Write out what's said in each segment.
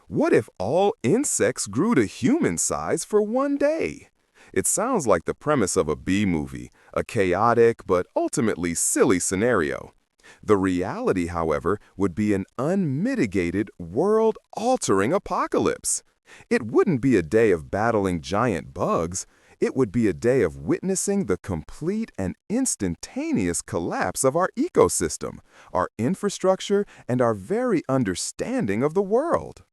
What if all insects grew to human size for one day? It sounds like the premise of a B-movie, a chaotic but ultimately silly scenario. The reality, however, would be an unmitigated, world-altering apocalypse. It wouldn't be a day of battling giant bugs. It would be a day of witnessing the complete and instantaneous collapse of our ecosystem, our infrastructure, and our very understanding of the world.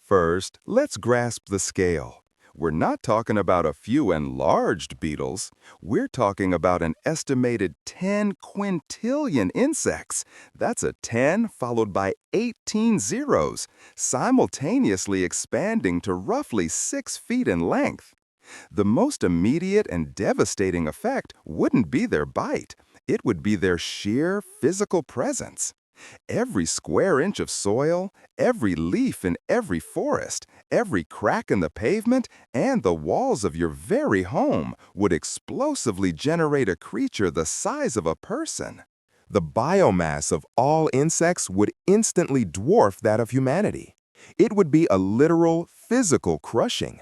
First, let's grasp the scale. We're not talking about a few enlarged beetles. We're talking about an estimated 10 quintillion insects. That's a 10 followed by 18 zeros, simultaneously expanding to roughly 6 feet in length. The most immediate and devastating effect wouldn't be their bite. It would be their sheer physical presence. Every square inch of soil, every leaf in every forest, every crack in the pavement, and the walls of your very home would explosively generate a creature the size of a person. The biomass of all insects would instantly dwarf that of humanity. It would be a literal, physical crushing.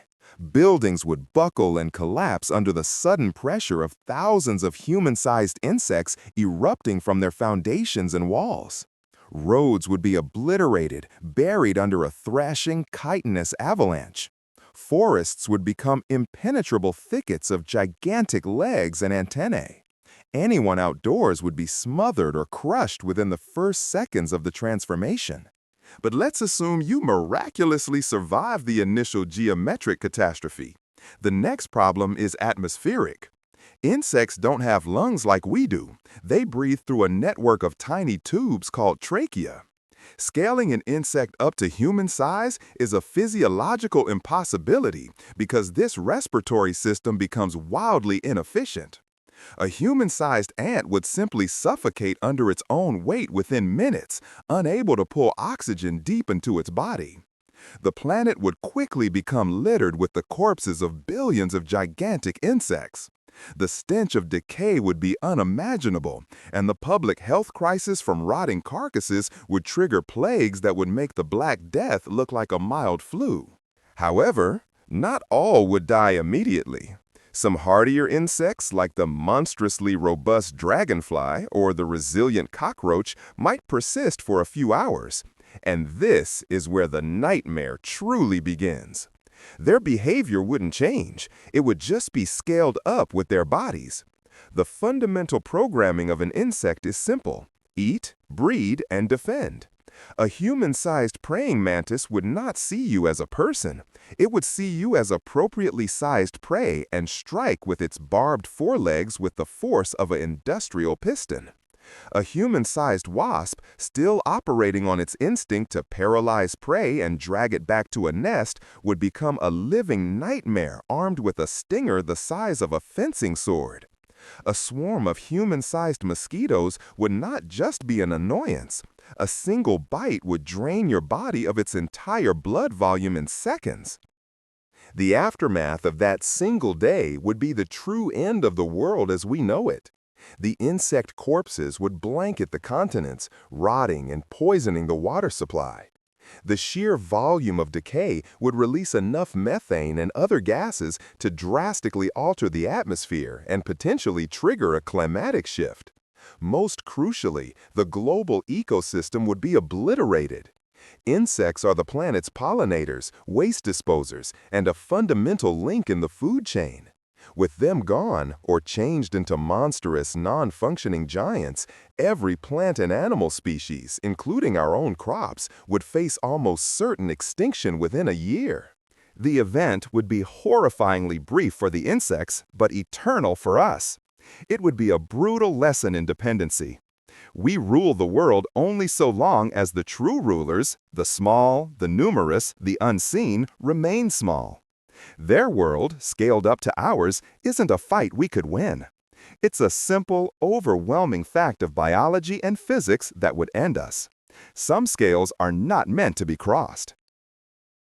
Buildings would buckle and collapse under the sudden pressure of thousands of human-sized insects erupting from their foundations and walls. Roads would be obliterated, buried under a thrashing, chitinous avalanche. Forests would become impenetrable thickets of gigantic legs and antennae. Anyone outdoors would be smothered or crushed within the first seconds of the transformation. But let's assume you miraculously survived the initial geometric catastrophe. The next problem is atmospheric. Insects don't have lungs like we do. They breathe through a network of tiny tubes called trachea. Scaling an insect up to human size is a physiological impossibility because this respiratory system becomes wildly inefficient. A human-sized ant would simply suffocate under its own weight within minutes, unable to pull oxygen deep into its body. The planet would quickly become littered with the corpses of billions of gigantic insects. The stench of decay would be unimaginable, and the public health crisis from rotting carcasses would trigger plagues that would make the Black Death look like a mild flu. However, not all would die immediately. Some hardier insects, like the monstrously robust dragonfly or the resilient cockroach, might persist for a few hours. And this is where the nightmare truly begins. Their behavior wouldn't change. It would just be scaled up with their bodies. The fundamental programming of an insect is simple: eat, breed, and defend. A human-sized praying mantis would not see you as a person. It would see you as appropriately sized prey and strike with its barbed forelegs with the force of an industrial piston. A human-sized wasp, still operating on its instinct to paralyze prey and drag it back to a nest, would become a living nightmare armed with a stinger the size of a fencing sword. A swarm of human-sized mosquitoes would not just be an annoyance. A single bite would drain your body of its entire blood volume in seconds. The aftermath of that single day would be the true end of the world as we know it. The insect corpses would blanket the continents, rotting and poisoning the water supply. The sheer volume of decay would release enough methane and other gases to drastically alter the atmosphere and potentially trigger a climatic shift. Most crucially, the global ecosystem would be obliterated. Insects are the planet's pollinators, waste disposers, and a fundamental link in the food chain. With them gone, or changed into monstrous, non-functioning giants, every plant and animal species, including our own crops, would face almost certain extinction within a year. The event would be horrifyingly brief for the insects, but eternal for us. It would be a brutal lesson in dependency. We rule the world only so long as the true rulers, the small, the numerous, the unseen, remain small. Their world, scaled up to ours, isn't a fight we could win. It's a simple, overwhelming fact of biology and physics that would end us. Some scales are not meant to be crossed.